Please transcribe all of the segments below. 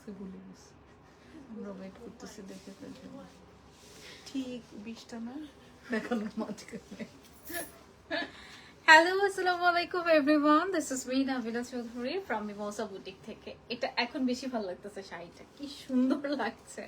আজকে ভুলে গেছি। আমরা ওয়েট করতেছি দেখে ফেলতে ঠিক 20টা না দেখানোর মাঝখানে। হ্যালো আসসালামু আলাইকুম everyone, this is me Nabila Chowdhury from mimosa boutique থেকে। এটা এখন বেশি ভালো লাগতেছে, শাড়িটা কি সুন্দর লাগছে।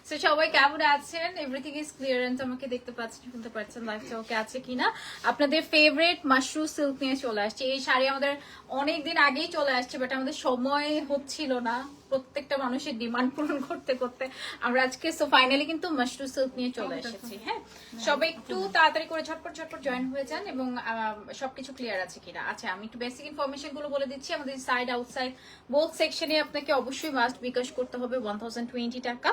সো সবাই কেমন আছেন? এভরিথিং ইজ ক্লিয়ারেন্স, আমাকে দেখতে পাচ্ছেন, শুনতে পাচ্ছেন, লাইফটা ওকে আছে কিনা। আপনাদের ফেভারিট মাশরু সিল্ক নিয়ে চলে আসছে। এই শাড়ি আমাদের অনেকদিন আগেই চলে আসছে, বাট আমাদের সময় হচ্ছিল না প্রত্যেকটা মানুষের ডিমান্ড পূরণ করতে করতে আমরা আজকে সো ফাইনালি কিন্তু মাশরু সিল্ক নিয়ে চলে এসেছি। হ্যাঁ, সবাই একটু তাড়াতাড়ি করে ঝটপট জয়েন হয়ে যান এবং সবকিছু ক্লিয়ার আছে কিনা। আচ্ছা, আমি একটু বেসিক ইনফরমেশন গুলো বলে দিচ্ছি। আমাদের সাইড আউটসাইড বোথ সেকশনে আপনাকে অবশ্যই মাস্ট বিকাশ করতে হবে 1020 টাকা।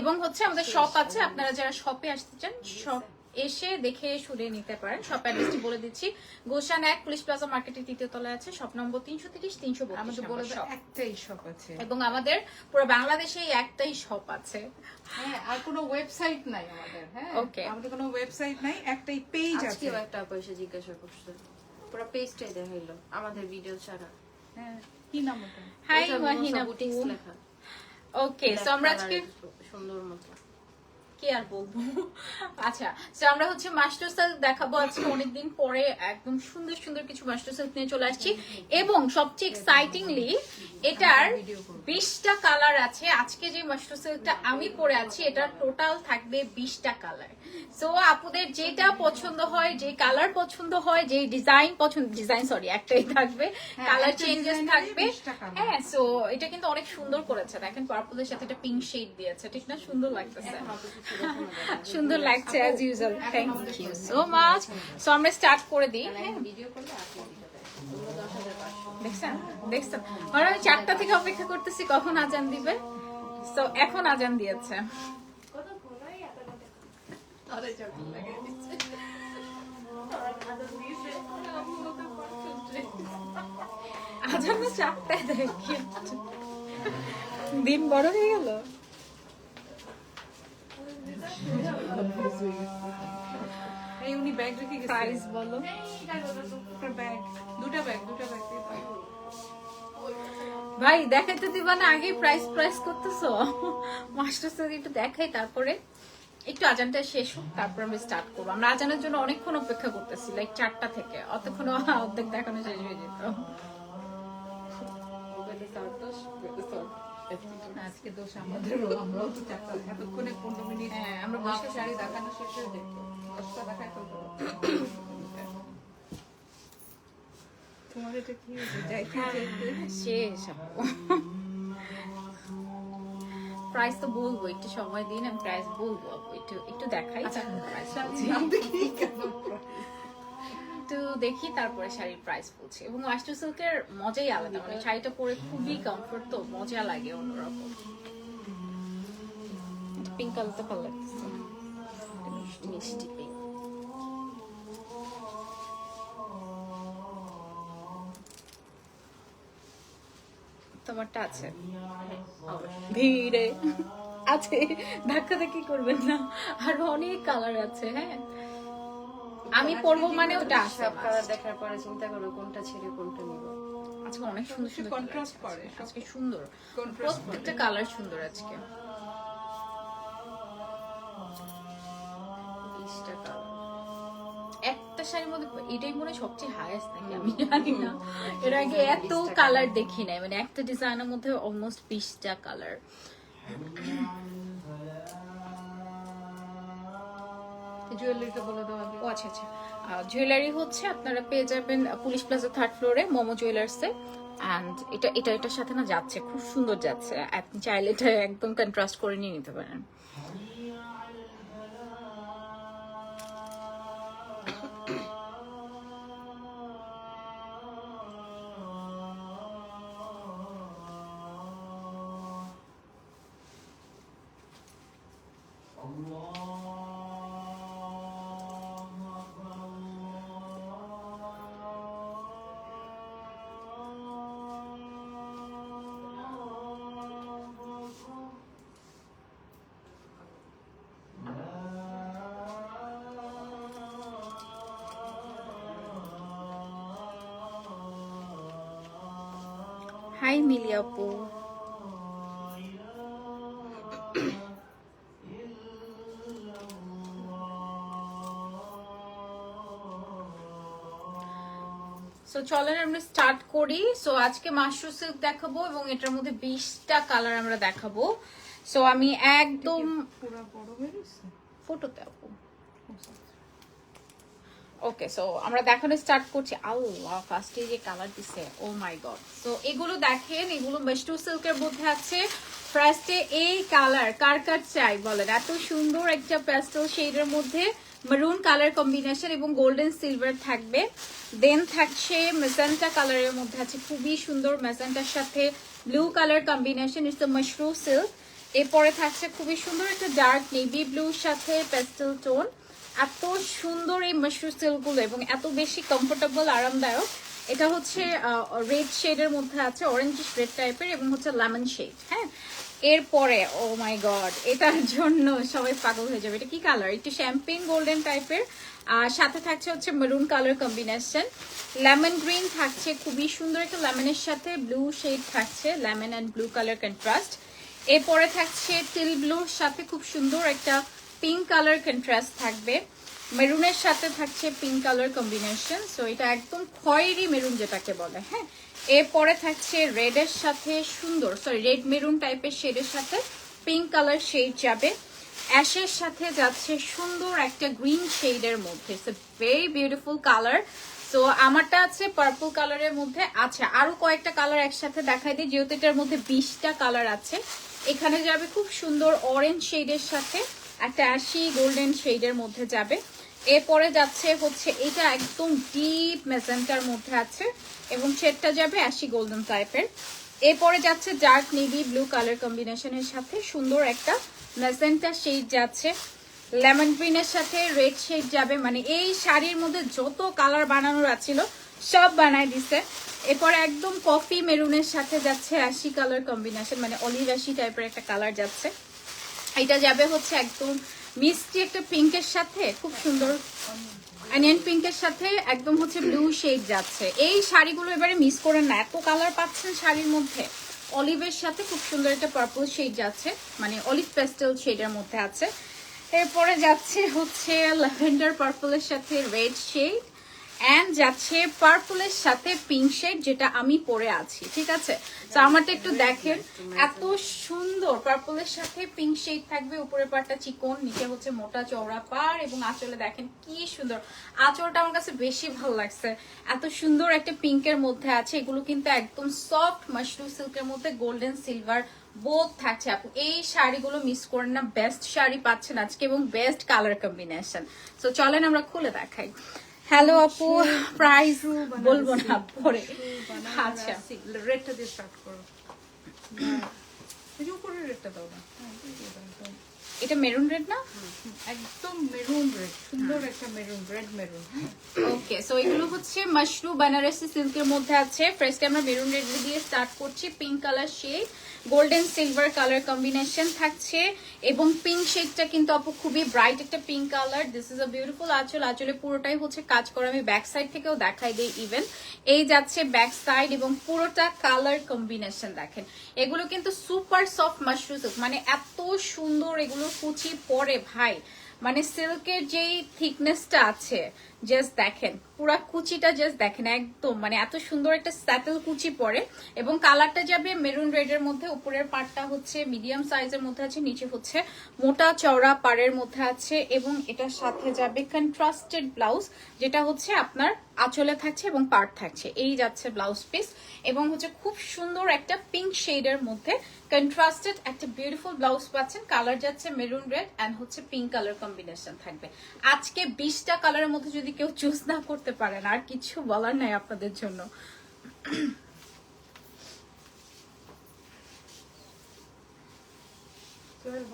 এবং হচ্ছে আমাদের শপ আছে, আপনারা যারা শপে আসতে চান শপ এসে দেখে শুনে নিতে পারেন। শপ অ্যাড্রেসটি বলে দিচ্ছি, গুলশান 1 পুলিশ প্লাজা মার্কেটের 3য় তলায় আছে, শপ নম্বর 330 332। আমাদের বলে একটাই শপ আছে এবং আমাদের পুরো বাংলাদেশেই একটাই শপ আছে। হ্যাঁ, আর কোনো ওয়েবসাইট নাই আমাদের। হ্যাঁ, ওকে, আমাদের কোনো ওয়েবসাইট নাই, একটাই পেজ আছে। আজকেও একটা পয়সা জিজ্ঞাসা করছে, পুরো পেজটাই দেখাইলো আমাদের ভিডিও ছাড়া। হ্যাঁ, কি নাম ওটা? হাই ওইটা ওয়াহিনা মিমোসা বুটিক্স লেখা। ওকে, সো আমরা আজকে সুন্দর মতো কি আর বলবো। আচ্ছা, সো আমরা হচ্ছে মাস্টার সিল্ক দেখাবো আজকে অনেকদিন পরে। একদম সুন্দর সুন্দর কিছু মাস্টার সিল্ক নিয়ে চলে আসছি এবং সবচেয়ে এক্সাইটিংলি এটার 20টা কালার আছে। আজকে যে মাস্টার সিল্কটা আমি পরে আছি এটার টোটাল থাকবে 20টা কালার। সো আপুদের যেটা পছন্দ হয়, যে কালার পছন্দ হয়, যে ডিজাইন সরি একটাই থাকবে, কালার চেঞ্জেস থাকবে। হ্যাঁ, সো এটা কিন্তু অনেক সুন্দর করেছে, দেখেন পার্পলের সাথে এটা পিঙ্ক শেড দিয়েছে, ঠিক না? সুন্দর লাগতেছে, সুন্দর লাগছে as usual. Thank you so much. So আমরা স্টার্ট করে দিই। ভিডিও করলে আপনি দিতে দেখছেন দেখছেন আর আমি 4টা থেকে অপেক্ষা করতেছি কখন আজান দিবে। সো এখন আজান দিয়েছে। আজান না 4টায় দেয়, দিন বড় হয়ে গেল। এই উনি ব্যাগ রেখে গেছে। প্রাইস বলো। ব্যাগ, দুটো ব্যাগ ভাই দেখাইতে দিবা না, আগে প্রাইস করতেছো। মাস্টার স্যার একটু দেখাই, তারপরে একটু আজানটা শেষ হোক, তারপর আমরা স্টার্ট করবো। আমরা আজানের জন্য অনেকক্ষণ অপেক্ষা করতেছি, লাইক 4টা থেকে, অতক্ষণ অর্ধেক দেখানো শেষ হয়ে যেত। আজকে দোষ আমাদেরও, আমরাও তো 4টা এতক্ষণে 15 মিনিট। হ্যাঁ, আমরা হাফ বসে শাড়ি দেখানো শেষ হয়ে যেত, 10টা দেখায় ফেলতো। তোমার এটা কি হয়েছে? যাইতে শেষ। প্রাইস তো বলবো, একটু সময় দিন, আমি প্রাইস বলবো। একটু দেখাই, প্রাইস একটু দেখি, তারপরে শাড়ির প্রাইস বলছি। এবং মাস্টার সিল্কের মজাই আলাদা, মানে শাড়িটা পরে খুবই কমফোর্ট, তো মজা লাগে অন্যরকম। পিঙ্ক কালারটা ভালো লাগতেছে, মিষ্টি পিঙ্ক। তোমারটা আছে ভিড়ে আছে, ধাক্কা ধাক্কি করবেন না, আরো অনেক কালার আছে। হ্যাঁ, আমি পরবো মানে ওটা আছে। সব কালার দেখার পরে চিন্তা করো কোনটা ছেড়ে কোনটা নিব। আজকে অনেক সুন্দর সুন্দর কন্ট্রাস্ট করে, আজকে সুন্দর, কন্ট্রাস্ট প্রত্যেকটা কালার সুন্দর আজকে। 20টা কালার একটা শাড়ির মধ্যে এটাই মনে হয় সবচেয়ে হাইয়েস্ট নাকি, আমি জানি না। এর আগে এত কালার দেখি নাই, মানে একটা ডিজাইনের মধ্যে অলমোস্ট 20টা কালার। জুয়েলারিটা বলে দাও আগে। ও আচ্ছা আচ্ছা, জুয়েলারি হচ্ছে আপনারা পেয়ে যাবেন পুলিশ প্লাজা 3rd ফ্লোরে মোমো জুয়েলার্সে। অ্যান্ড এটার সাথে না যাচ্ছে, খুব সুন্দর যাচ্ছে। আপনি চাইলে এটা একদম কন্ট্রাস্ট করে নিয়ে নিতে পারেন। হাই মিলি আপু, চলেন আমরা স্টার্ট করি। সো আজকে মাশরু সিল্ক দেখাবো এবং এটার মধ্যে 20টা কালার আমরা দেখাবো। সো আমি একদম পুরো বড় হয়ে গেছে। ফটোতে আপু। ওকে, সো আমরা দেখানো স্টার্ট করছি। আল্লাহ, ফার্স্টে যে কালার দিছে, ও মাই গড। সো এগুলো দেখেন, এগুলো মাশরু সিল্কের মধ্যে আছে। ফার্স্টে এই কালার কার কার চাই বলেন, এত সুন্দর একটা প্যাস্টেল শেডের মধ্যে মেরুন কালার কম্বিনেশন এবং গোল্ডেন সিলভার থাকবে। দেন থাকছে মেজেন্টা কালারের মধ্যে আছে খুবই সুন্দর, মেজেন্টার সাথে blue colour combination, it's the Mashru silk. এরপরে থাকছে খুবই সুন্দর একটা ডার্ক নেভি ব্লুর সাথে প্যাস্টেল টোন। এত সুন্দর এই মাশরু সিল্কগুলো এবং এত বেশি কমফোর্টেবল, আরামদায়ক। এটা হচ্ছে রেড শেডের মধ্যে আছে, অরেঞ্জ রেড টাইপের এবং হচ্ছে লেমন শেড। হ্যাঁ, এরপরে ও মাই গড, এটার জন্য সবাই পাগল হয়ে যাবে। এটা কি কালার? একটু শ্যাম্পেন গোল্ডেন টাইপের, আর সাথে থাকছে হচ্ছে maroon colour combination. Lemon green থাকছে, খুবই সুন্দর একটা লেমনের সাথে ব্লু শেড থাকছে, lemon and blue colour contrast. এরপরে থাকছে টিল ব্লুর সাথে খুব সুন্দর একটা পিঙ্ক কালার কন্ট্রাস্ট থাকবে, মেরুনের সাথে থাকছে পিঙ্ক কালার কম্বিনেশন। সো এটা একদম খয়েরি মেরুন যেটাকে বলে। হ্যাঁ, এরপরে থাকছে রেডের সাথে সুন্দর, সরি রেড মেরুন টাইপের শেডের সাথে পিঙ্ক কালার শেড যাবে। অ্যাশের সাথে যাচ্ছে সুন্দর একটা গ্রিন শেডের মধ্যে, it's a very beautiful colour. তো আমারটা আছে পার্পল কালারের মধ্যে। আচ্ছা, আরো কয়েকটা কালার একসাথে দেখাই দিই, যেহেতু এটার মধ্যে 20টা কালার আছে। এখানে যাবে খুব সুন্দর অরেঞ্জ শেডের সাথে একটা অ্যাশি গোল্ডেন শেডের মধ্যে যাবে। এরপরে যাচ্ছে হচ্ছে এটা একদম ডিপ মেজেন্টার মধ্যে আছে এবং শেডটা যাবে অ্যাশি গোল্ডেন টাইপের। এরপরে যাচ্ছে ডার্ক নেভি ব্লু কালার কম্বিনেশনের সাথে সুন্দর একটা মেজেন্টা শেড যাচ্ছে, লেমন গ্রিনের সাথে রেড শেড যাবে। মানে এই শাড়ির মধ্যে যত কালার বানানোর আছিল সব বানাই দিছে। এরপরে একদম কফি মেরুনের সাথে যাচ্ছে অ্যাশি কালার কম্বিনেশন, মানে অলিভ অ্যাশি টাইপের একটা কালার যাচ্ছে। এটা যাবে হচ্ছে একদম মিষ্টি একটা পিঙ্কের সাথে, খুব সুন্দর অনিয়ন পিঙ্কের সাথে একদম হচ্ছে ব্লু শেড যাচ্ছে। এই শাড়িগুলো এবারে মিস করেন না, এত কালার পাচ্ছেন শাড়ির মধ্যে। অলিভের সাথে খুব সুন্দর একটা পার্পল শেড যাচ্ছে, মানে অলিভ পেস্টেল শেডের মধ্যে আছে। এরপরে যাচ্ছে হচ্ছে ল্যাভেন্ডার পার্পলের সাথে রেড শেড, অ্যান্ড যাচ্ছে পার্পলের সাথে পিঙ্ক শেড, যেটা আমি পরে আছি। ঠিক আছে, তো আমারটা একটু দেখেন, এত সুন্দর পার্পলের সাথে পিঙ্ক শেড থাকবে। উপরের পাড়টা চিকন, নিচে হচ্ছে মোটা চওড়া পাড় এবং আঁচলে দেখেন কি সুন্দর। আঁচলটা আমার কাছে বেশি ভালো লাগছে, এত সুন্দর একটা পিঙ্কের মধ্যে আছে। এগুলো কিন্তু একদম সফট মাশরু সিল্কের মধ্যে গোল্ডেন সিলভার বোথ থাকছে। আপু এই শাড়িগুলো মিস করেন না, বেস্ট শাড়ি পাচ্ছেন আজকে এবং বেস্ট কালার কম্বিনেশন। তো চলেন আমরা খুলে দেখাই। হ্যালো আপু, প্রাইস বলবো না পরে। আচ্ছা, রেডটা দিয়ে স্টার্ট করো। এই যে উপরের রেডটা দাও না। এটা মেরুন রেড না? একদম মেরুন রেড, সুন্দর একটা maroon, red maroon. Okay, so এগুলো হচ্ছে মাশরু বানারসি সিল্কের মধ্যে আছে। ফার্স্টে আমরা মেরুন রেড দিয়ে স্টার্ট করছি। Pink colour shade, golden silver colour combination থাকছে এবং পিঙ্ক শেডটা কিন্তু আপু খুবই ব্রাইট একটা pink colour. This is a beautiful আঁচল। আঁচলে পুরোটাই হচ্ছে কাজ করা, আমি ব্যাক সাইড থেকেও দেখাই দিই। ইভেন এই যাচ্ছে ব্যাক সাইড এবং পুরোটা কালার কম্বিনেশন দেখেন। এগুলো কিন্তু সুপার সফট মাশরু সিল্ক, মানে এত সুন্দর এগুলো কুচি পরে ভাই, মানে সিল্কের যেই থিকনেসটা আছে জাস্ট দেখেন, পুরা কুচিটা জাস্ট দেখেন, একদম মানে এত সুন্দর একটা স্যাটেল কুচি পরে। এবং কালারটা যাবে মেরুন রেডের মধ্যে। উপরের পাড়টা হচ্ছে মিডিয়াম সাইজের মধ্যে আছে, নিচে হচ্ছে মোটা চওড়া পাড়ের মধ্যে আছে এবং এটার সাথে যাবে কন্ট্রাস্টেড ব্লাউজ, যেটা হচ্ছে আপনার আঁচলে থাকছে এবং পাড় থাকছে। এই যাচ্ছে ব্লাউজ পিস এবং হচ্ছে খুব সুন্দর একটা পিঙ্ক শেডের মধ্যে কন্ট্রাস্টেড একটা বিউটিফুল ব্লাউজ পাচ্ছেন। কালার যাচ্ছে মেরুন রেড অ্যান্ড হচ্ছে পিঙ্ক কালার কম্বিনেশন থাকবে। আজকে 20টা কালারের মধ্যে যদি কেউ চুজ না করতে পারেন, আর কিছু বলার নাই আপনাদের জন্য।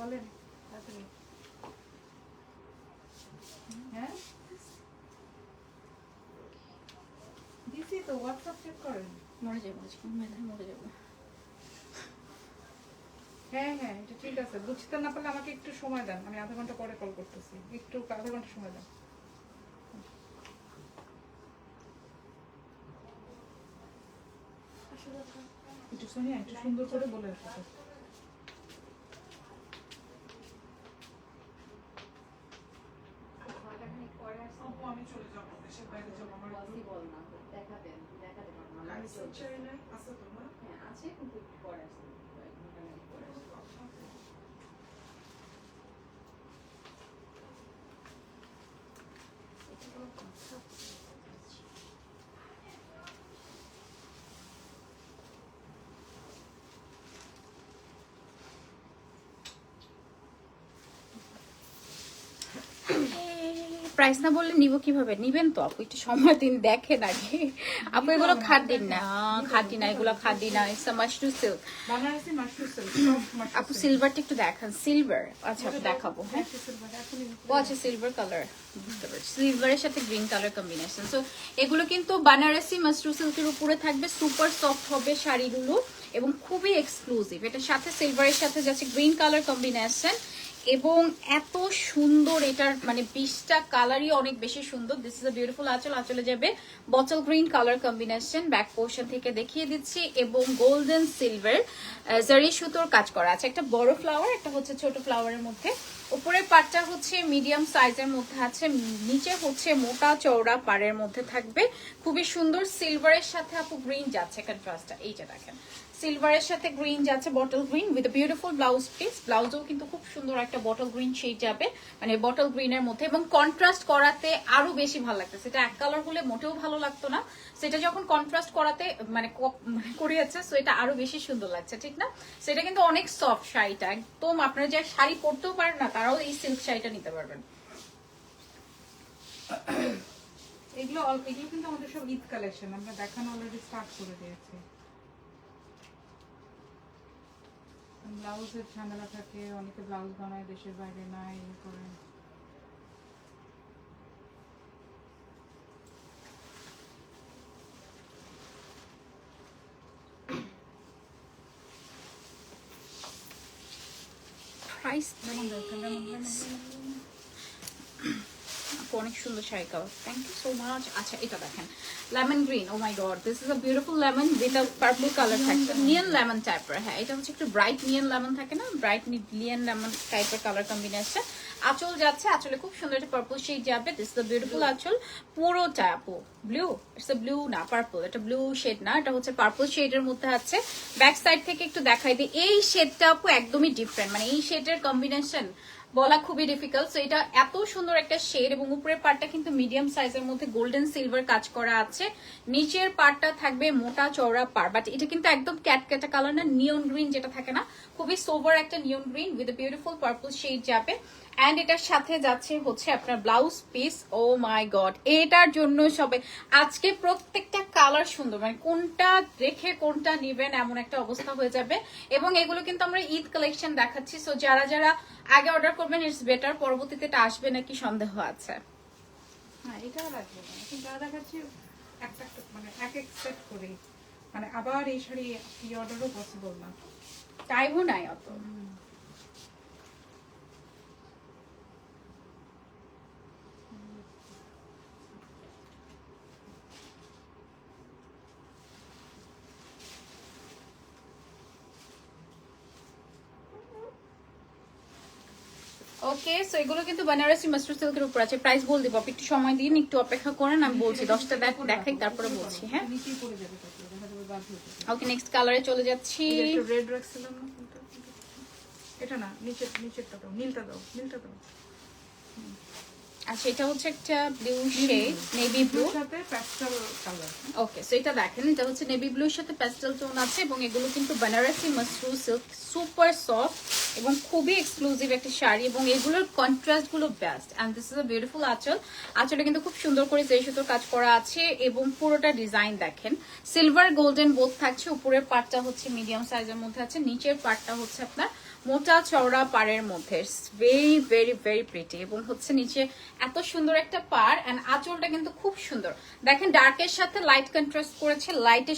বলেন হ্যাঁ, দিছি তো, হোয়াটসঅ্যাপ চেক করেন। মরে যাবো, মেধায় মরে যাবো। হ্যাঁ হ্যাঁ, এটা ঠিক আছে। বুঝতে না পারলে আমাকে একটু সময় দেন, আমি আধা ঘন্টা পরে কল করতেছি। একটু আধা ঘন্টা সময় দেন। একটু সোনিয়া, একটু সুন্দর করে বলে আসো। আমি চলে যাবো, দেশের বাইরে যাবো। আমার শাড়ি চলছে হ্যাঁ আছে কিন্তু একটু পরে আসবে মোটামুটি পরে আসবে এটা কোনো কথা প্রাইস না বললে নিব কিভাবে নিবেন তো আপু একটু সময় দিন দেখেন আগে আপু এগুলো খাদ্দি না খাদ্দি না এগুলো খাদ্দি না it's a Mashru silk Banarasi Mashru silk আপু সিলভারটা একটু দেখান সিলভার আচ্ছা আপু দেখাবো হ্যাঁ ও আচ্ছা সিলভার কালার বুঝতে পারছি সিলভারের সাথে গ্রিন কালার কম্বিনেশন সো এগুলো কিন্তু বানারসি মাশরু সিল্কের উপরে থাকবে সুপার সফট হবে শাড়িগুলো এবং খুবই এক্সক্লুসিভ এটার সাথে সিলভারের সাথে যাচ্ছে গ্রিন কালার কম্বিনেশন এবং এত সুন্দর এটার মানে 20টা কালারই অনেক বেশি সুন্দর দিস ইজ আ বিউটিফুল আঁচল আঁচলে যাবে bottle green colour combination back portion থেকে দেখিয়ে দিচ্ছি এবং গোল্ডেন সিলভার জারি সুতোর কাজ করা আছে একটা বড় ফ্লাওয়ার একটা হচ্ছে ছোট ফ্লাওয়ারের মধ্যে উপরের পাটটা হচ্ছে মিডিয়াম সাইজের মধ্যে আছে নিচে হচ্ছে মোটা চওড়া পাড়ের মধ্যে থাকবে খুবই সুন্দর সিলভারের সাথে আপু গ্রিন যাচ্ছে কন্ট্রাস্টটা এইটা দেখেন সিলভারের সাথে গ্রিন যাচ্ছে bottle green with beautiful blouse piece ব্লাউজও কিন্তু খুব সুন্দর একটা বটল গ্রিন শেড যাবে মানে বটল গ্রিনের মধ্যে এবং কন্ট্রাস্ট করাতে আরো বেশি ভালো লাগছে সেটা এক কালার হলে মোটেও ভালো লাগতো না সেটা যখন কন্ট্রাস্ট করাতে মানে করিয়েছে সো এটা আরো বেশি সুন্দর লাগছে ঠিক না সেটা কিন্তু অনেক সফট শাড়িটা একদম আপনারা যে শাড়ি পরতেও পারেন না তারাও এই সিল্ক শাড়িটা নিতে পারবেন এগুলো কিন্তু আমাদের সব ঈদ কালেকশন আমরা দেখানো অলরেডি স্টার্ট করে দিয়েছি ব্লাউজের ঝামেলা থাকে অনেকে ব্লাউজ বানায় দেশের বাইরে নাই করে প্রাইস অনেক সুন্দর sari colour thank you so much আচ্ছা এটা দেখেন lemon green oh my god this is a beautiful lemon with a purple colour থাকছে নিয়ন লেমন টাইপের হ্যাঁ এটা হচ্ছে একটু ব্রাইট নিয়ন লেমন থাকে না ব্রাইট নিয়ন লেমন টাইপের কালার কম্বিনেশন আঁচল যাচ্ছে আঁচলে খুব সুন্দর একটা পার্পল শেড যাবে দিস ইজ আ বিউটিফুল আঁচল পুরোটা আপু ব্লু ইটস আ ব্লু না পার্পল এটা ব্লু শেড না এটা হচ্ছে পার্পল শেডের মধ্যে আছে ব্যাক সাইড থেকে একটু দেখাই দিই এই শেডটা আপু একদমই ডিফারেন্ট মানে এই শেডের কম্বিনেশন বলা খুবই ডিফিকাল্ট সো এটা এত সুন্দর একটা শেড এবং উপরের পার্টটা কিন্তু মিডিয়াম সাইজের মধ্যে গোল্ডেন সিলভার কাজ করা আছে নিচের পার্টটা থাকবে মোটা চওড়া পাড় বাট এটা কিন্তু একদম ক্যাটক্যাটা কালার না নিয়ন গ্রিন যেটা থাকে না খুবই সোভার একটা neon green with beautiful purple shade যাবে এন্ড এটার সাথে যাচ্ছে হচ্ছে আপনার blouse piece oh my god এটার জন্য সবাই আজকে প্রত্যেকটা কালার সুন্দর মানে কোনটা রেখে কোনটা নেবেন এমন একটা অবস্থা হয়ে যাবে এবং এগুলো কিন্তু আমরা ঈদ কালেকশন দেখাচ্ছি সো যারা যারা আগে অর্ডার করবেন ইটস বেটার পরবর্তীতে এটা আসবে নাকি সন্দেহ আছে হ্যাঁ এটা রাখবো না এখন যা দেখাচ্ছি একটা মানে এক এক সেট করে মানে আবার এই শাড়ি প্রি অর্ডারও পসিবল না টাইমও নাই অত ওকে সো এগুলো কিন্তু বানারসি মাস্টার সিল্কের উপর আছে প্রাইস বল দিব একটু সময় দিন একটু অপেক্ষা করেন আমি বলছি 10টা দেখাই তারপরে বলছি হ্যাঁ নিচেই পড়ে যাবে তারপরে দেখা যাবে বাদ হয়ে যাবে ওকে নেক্সট কালারে চলে যাচ্ছি একটু রেড রাখছিলাম না এটা না নিচেরটা দাও নীলটা দাও আচ্ছা এটা হচ্ছে একটা ব্লু শেড নেভি ব্লু সাথে প্যাস্টেল কালার ওকে সো এটা দেখেন এটা হচ্ছে নেভি ব্লুর সাথে প্যাস্টেল টোন আছে এবং এগুলো কিন্তু বানারসি মাসরু সিল্ক সুপার সফট এবং খুবই এক্সক্লুসিভ একটা শাড়ি এবং এগুলোর কন্ট্রাস্ট গুলো best and this is a beautiful আঁচল আঁচলে কিন্তু খুব সুন্দর করে জরি সুতোর কাজ করা আছে এবং পুরোটা ডিজাইন দেখেন সিলভার গোল্ডেন বোথ থাকছে উপরের পার্টটা হচ্ছে মিডিয়াম সাইজের মধ্যে আছে নিচের পার্টটা হচ্ছে আপনার মোটা চওড়া পাড়ের মধ্যে ভেরি ভেরি ভেরি প্রিটি এবং হচ্ছে নিচে এত সুন্দর একটা পাড় এন্ড আঁচলটা কিন্তু খুব সুন্দর দেখেন ডার্কের সাথে লাইট কন্ট্রাস্ট করেছে লাইটের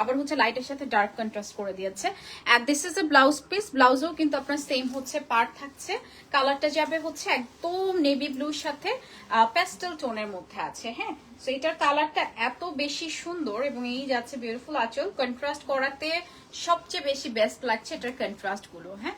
আবার হচ্ছে লাইটের সাথে ডার্ক কন্ট্রাস্ট করে দিয়েছে and this is a blouse piece ব্লাউজও কিন্তু আপনার সেম হচ্ছে পাড় থাকছে কালারটা যাবে হচ্ছে একদম নেভি ব্লুর সাথে প্যাস্টেল টোনের মধ্যে আছে হ্যাঁ সো এটার কালারটা এত বেশি সুন্দর এবং এই যাচ্ছে বিউটিফুল আঁচল কন্ট্রাস্ট করাতে সবচেয়ে বেশি বেস্ট লাগছে এটার কন্ট্রাস্ট গুলো হ্যাঁ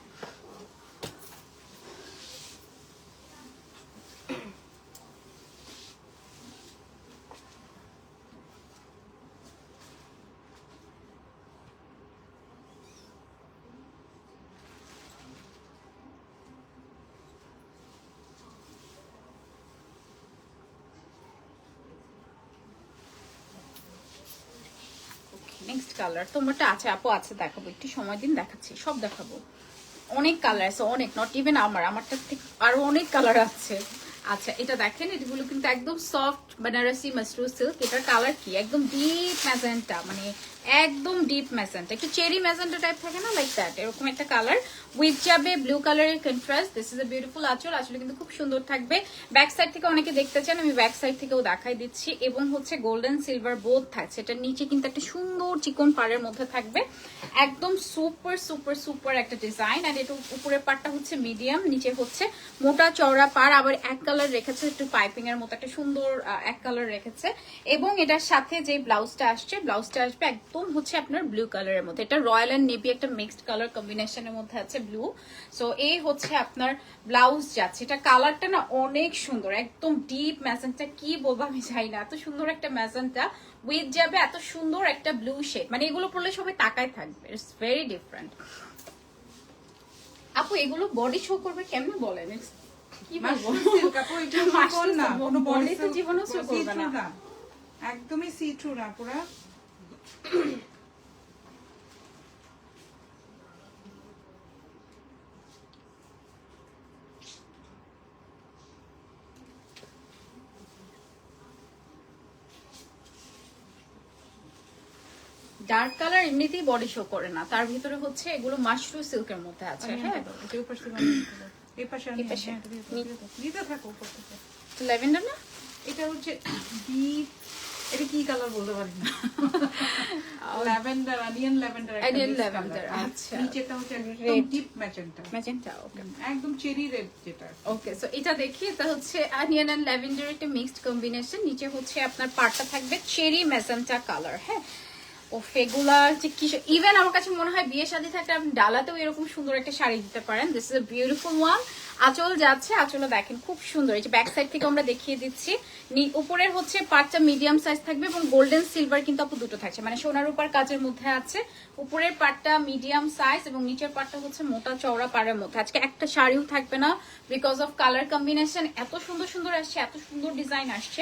নেক্সট কালার তোমারটা আছে আপু, আছে, দেখাবো, একটু সময় দিন, দেখাচ্ছি, সব দেখাবো। অনেক কালার আছে, অনেক, নট ইভেন আমারটা থেকে আরো অনেক কালার আছে। আচ্ছা এটা দেখেন, এগুলো কিন্তু একদম সফট বেনারসি মাসরু সিল্ক। এটার কালার কি একদম ডিপ ম্যাজেন্টা, মানে একদম ডিপ ম্যাজেন্টা, একটু চেরি ম্যাজেন্টা টাইপ থাকে না, লাইক দ্যাট, এরকম একটা কালার উইথ যাবে ব্লু কালারের contrast. This is a beautiful আঁচল, আসলে কিন্তু খুব সুন্দর থাকবে। ব্যাক সাইড থেকে অনেকে দেখতে চান, আমি ব্যাক সাইড থেকেও দেখাই দিচ্ছি। এবং হচ্ছে গোল্ডেন সিলভার বোথ থাকছে। এটার নিচে কিন্তু একটা সুন্দর চিকন পাড়ের মধ্যে থাকবে, একদম সুপার সুপার সুপার একটা ডিজাইন। আর এটা উপরের পাড়টা হচ্ছে মিডিয়াম, নিচে হচ্ছে মোটা চওড়া পাড়, আবার এক কালার রেখেছে, একটু পাইপিং এর মতো একটা সুন্দর এক কালার রেখেছে। এবং এটার সাথে যে ব্লাউজটা আসছে, ব্লাউজটা আসবে একদম হচ্ছে আপনার ব্লু কালারের মধ্যে। এটা রয়্যাল এন্ড নেভি একটা মিক্সড কালার কম্বিনেশনের মধ্যে আছে ব্লু। সো এই হচ্ছে আপনার ব্লাউজ যাচ্ছে। এটা কালারটা না অনেক সুন্দর, একদম ডিপ ম্যাজেন্টা, কি বলবো আমি জানি না, এত সুন্দর একটা ম্যাজেন্টা উইথ যাবে এত সুন্দর একটা ব্লু শেড, মানে এগুলো পরলে সবাই তাকায় থাকবে, ইটস ভেরি ডিফারেন্ট। আপু এগুলো বডি শো করবে কেমনে বলেন, কি বলবো, বডি তো জীবনেও শো করবে না, একদমই সি ট্রু না পুরা। ডার্ক কালার এমনিতেই বডি শো করে না, তার ভিতরে হচ্ছে এগুলো মাশরু সিল্কের মধ্যে আছে। হ্যাঁ এই পাশে দিতে থাকো উপর থেকে। ল্যাভেন্ডার না, এটা হচ্ছে ডিপ, এটা কি কালার বলতে পারি না, lavender, onion lavender, onion lavender. আচ্ছা নিচেটা হচ্ছে একদম ডিপ ম্যাজেন্টা, ম্যাজেন্টা, ওকে একদম চেরি রেড যেটা। ওকে, সো এটা দেখি, এটা হচ্ছে অনিয়ন এন্ড ল্যাভেন্ডার একটা মিক্সড কম্বিনেশন। নিচে হচ্ছে আপনার পাড়টা থাকবে চেরি ম্যাজেন্টা কালার। হ্যাঁ, ও ফেগুলা যে কি, ইভেন আমার কাছে মনে হয় বিয়ে শাদী থাকলে আপনি ডালাতেও এরকম সুন্দর একটা শাড়ি দিতে পারেন। This is a beautiful one. আঁচল যাচ্ছে, আঁচলও দেখেন খুব সুন্দর, এই যে ব্যাক সাইড থেকে আমরা দেখিয়ে দিচ্ছি। উপরের হচ্ছে পাটটা মিডিয়াম সাইজ থাকবে এবং গোল্ডেন সিলভার কিন্তু আপু দুটো থাকছে, মানে সোনার উপর কাজের মধ্যে আছে। উপরের পাটটা মিডিয়াম সাইজ এবং নিচের পাটটা হচ্ছে মোটা চওড়া পাড়ের মধ্যে। আজকে একটা শাড়িও থাকবে না বিকজ অফ কালার কম্বিনেশন, এত সুন্দর সুন্দর আসছে, এত সুন্দর ডিজাইন আসছে।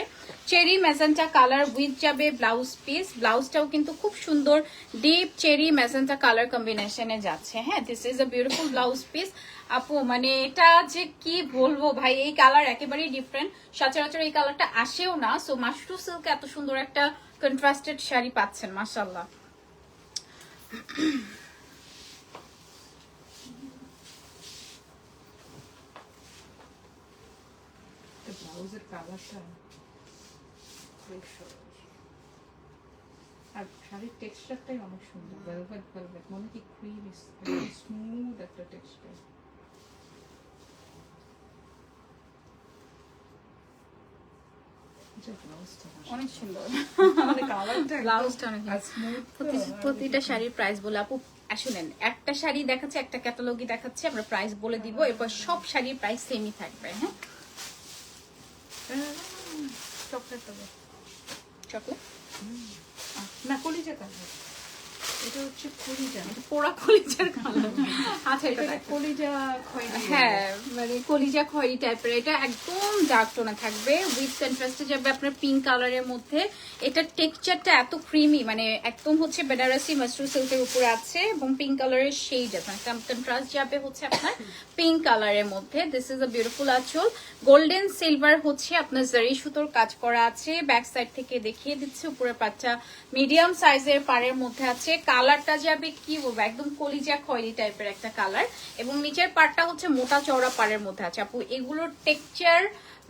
চেরি ম্যাজেন্টা কালার উইথ যাবে ব্লাউজ পিস, ব্লাউজটাও কিন্তু খুব সুন্দর ডিপ চেরি ম্যাজেন্টা কালার কম্বিনেশনে যাচ্ছে। হ্যাঁ, this is a beautiful blouse piece. আপু মানে এটা যে কি বলবো ভাই, এই কালার একেবারেই ডিফারেন্ট, সচরাচর এই কালারটা আসেও না। সো মাশরু সিল্ক এত সুন্দর একটা কন্ট্রাস্টেড শাড়ি পাচ্ছেন, মাশাআল্লাহ। ব্লাউজের কালারটা খুব সুন্দর, আর শাড়ির টেক্সচারটাই অনেক সুন্দর, ভেলভেট ভেলভেট, মনে কি ক্রিম, স্মুথ একটা টেক্সচার। অনেক সুন্দর মানে কালারটা ব্লাউজটা অনেক স্মুথ। প্রতিটা শাড়ির প্রাইস বলে আপু শুনেন, একটা শাড়ি দেখাচ্ছে, একটা ক্যাটালগই দেখাচ্ছে, আমরা প্রাইস বলে দিব, এরপর সব শাড়ির প্রাইস সেমই থাকবে। হ্যাঁ, চকলেট হবে, চকলেট না কলিজা কালার, এটা হচ্ছে কলিজা, এটা পোড়া কলিজার কালার। আচ্ছা এটা কলিজা খয়েরি, হ্যাঁ মানে কলিজা খয়েরি টাইপের, এটা একদম ডার্ক টোনে থাকবে উইথ কন্ট্রাস্টে যাবে আপনার পিঙ্ক কালারের মধ্যে। এটার টেক্সচারটা এত ক্রিমি, মানে একদম হচ্ছে বেনারসি মাশরু সিল্কের উপরে আছে এবং পিঙ্ক কালারের শেড আছে, কন্ট্রাস্ট যাবে হচ্ছে আপনার পিঙ্ক কালারের মধ্যে। দিস ইজ আ বিউটিফুল আঁচল, গোল্ডেন সিলভার হচ্ছে আপনার জারি সুতোর কাজ করা আছে। ব্যাক সাইড থেকে দেখিয়ে দিচ্ছে, উপরে পাচ্চা মিডিয়াম সাইজের পাড়ের মধ্যে আছে। কালারটা যাবে কি বলবো, একদম কলিজা খয়েরি টাইপের একটা কালার এবং নিচের পাড়টা হচ্ছে মোটা চওড়া পাড়ের মধ্যে আছে। আপু এগুলোর টেক্সচার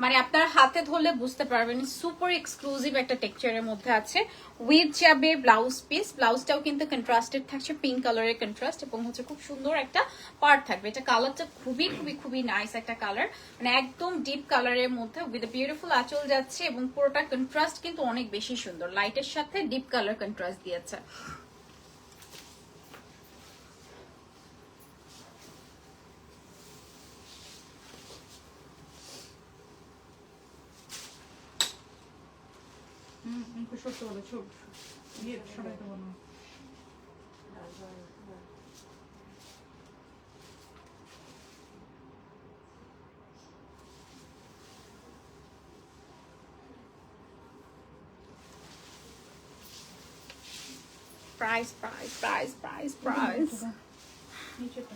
মানে আপনার হাতে ধরলে বুঝতে পারবেন, সুপার এক্সক্লুসিভ একটা টেক্সচারের মধ্যে আছে। উইথ যাবে ব্লাউজ পিস, ব্লাউজটাও কিন্তু কন্ট্রাস্টেড থাকছে, পিঙ্ক কালারের কন্ট্রাস্ট এবং হচ্ছে খুব সুন্দর একটা পার্ট থাকবে। এটা কালারটা খুবই খুবই খুবই নাইস একটা কালার, মানে একদম ডিপ কালারের মধ্যে উইথ বিউটিফুল আঁচল যাচ্ছে এবং পুরোটা কন্ট্রাস্ট কিন্তু অনেক বেশি সুন্দর, লাইটের সাথে ডিপ কালার কন্ট্রাস্ট দিয়েছে। সত্যি বলে সবাই তো বলো price price price price price নিচেটা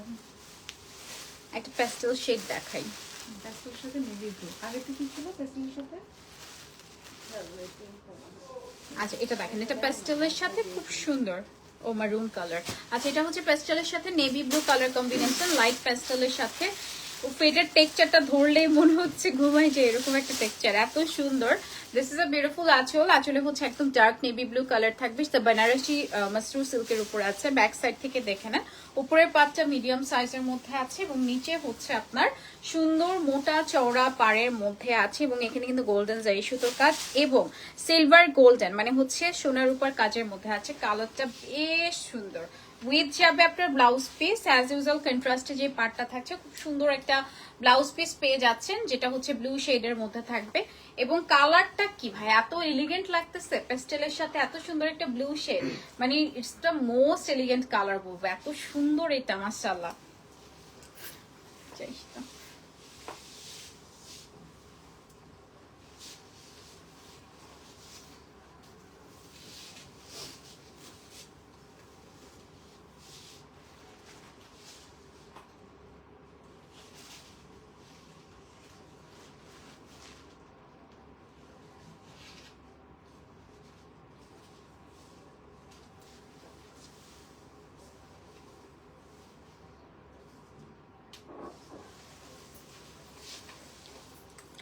একটা প্যাস্টেল শেড দেখাই। প্যাস্টেলের সাথে নেভি ব্লু। আগেরটা কি ছিল প্যাস্টেলের সাথে? আচ্ছা এটা দেখেন, এটা প্যাস্টেলের সাথে খুব সুন্দর ও মারুন কালার। আচ্ছা এটা হচ্ছে প্যাস্টেলের সাথে navy blue colour combination, light প্যাস্টেলের সাথে। এটার টেক্সচারটা ধরলেই মনে হচ্ছে ঘুমাই যে এরকম একটা টেক্সচার, এত সুন্দর। দিস ইজ আ বিউটিফুল আঁচল। আঁচলে হচ্ছে একদম ডার্ক নেভি ব্লু কালার থাকবে, বেনারসি মাসরু সিল্কের উপর আছে। ব্যাক সাইড থেকে দেখে না, উপরের পাটটা মিডিয়াম সাইজের মধ্যে আছে এবং নিচে হচ্ছে আপনার সুন্দর মোটা চওড়া পাড়ের মধ্যে আছে এবং এখানে কিন্তু গোল্ডেন জারি সুতোর কাজ এবং সিলভার গোল্ডেন মানে হচ্ছে সোনার উপর কাজের মধ্যে আছে। কালারটা বেশ সুন্দর। উইথ যাবে আপনার ব্লাউজ পিস, অ্যাজ ইউজুয়াল কন্ট্রাস্টে যে পার্টটা থাকছে, খুব সুন্দর একটা ব্লাউজ পিস পেয়ে যাচ্ছেন যেটা হচ্ছে ব্লু শেডের মধ্যে থাকবে। এবং কালারটা কি ভাই এত এলিগেন্ট লাগতেছে, পেস্টেলের সাথে এত সুন্দর একটা ব্লু শেড, মানে it's the most elegant colour বলবো, এত সুন্দর এটা মাশাআল্লাহ।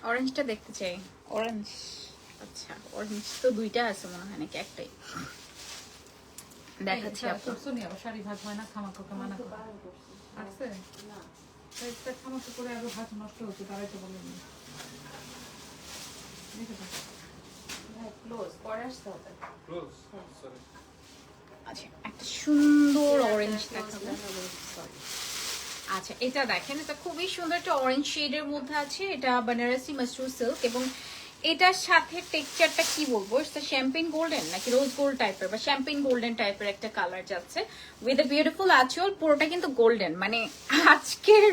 অরেঞ্জটা দেখতে চাই, অরেঞ্জ। আচ্ছা অরেঞ্জ তো দুইটা আছে মনে হয় নাকি একটাই, দেখাচ্ছি আপনার। করছো নি আবার শাড়ি ভাজ হয় না, খামাখা মানা করে আসছে না, একটা খামাখা করে আরো ভাজ নষ্ট হচ্ছে, তারাই তো বলেন ক্লোজ পরে আসতে হবে। আচ্ছা একটা সুন্দর অরেঞ্জ দেখাবো। আচ্ছা এটা দেখেন, এটা খুবই সুন্দর একটা অরেঞ্জ শেডের মধ্যে আছে। এটা বেনারসি মাসরু সিল্ক এবং এটার সাথে টেক্সচারটা কি বলবো, এটা শ্যাম্পেন গোল্ডেন নাকি রোজ গোল্ড টাইপের বা শ্যাম্পেন গোল্ডেন টাইপের একটা কালার যাচ্ছে উইথ আ বিউটিফুল আঁচল। পুরোটা কিন্তু গোল্ডেন, মানে আজকের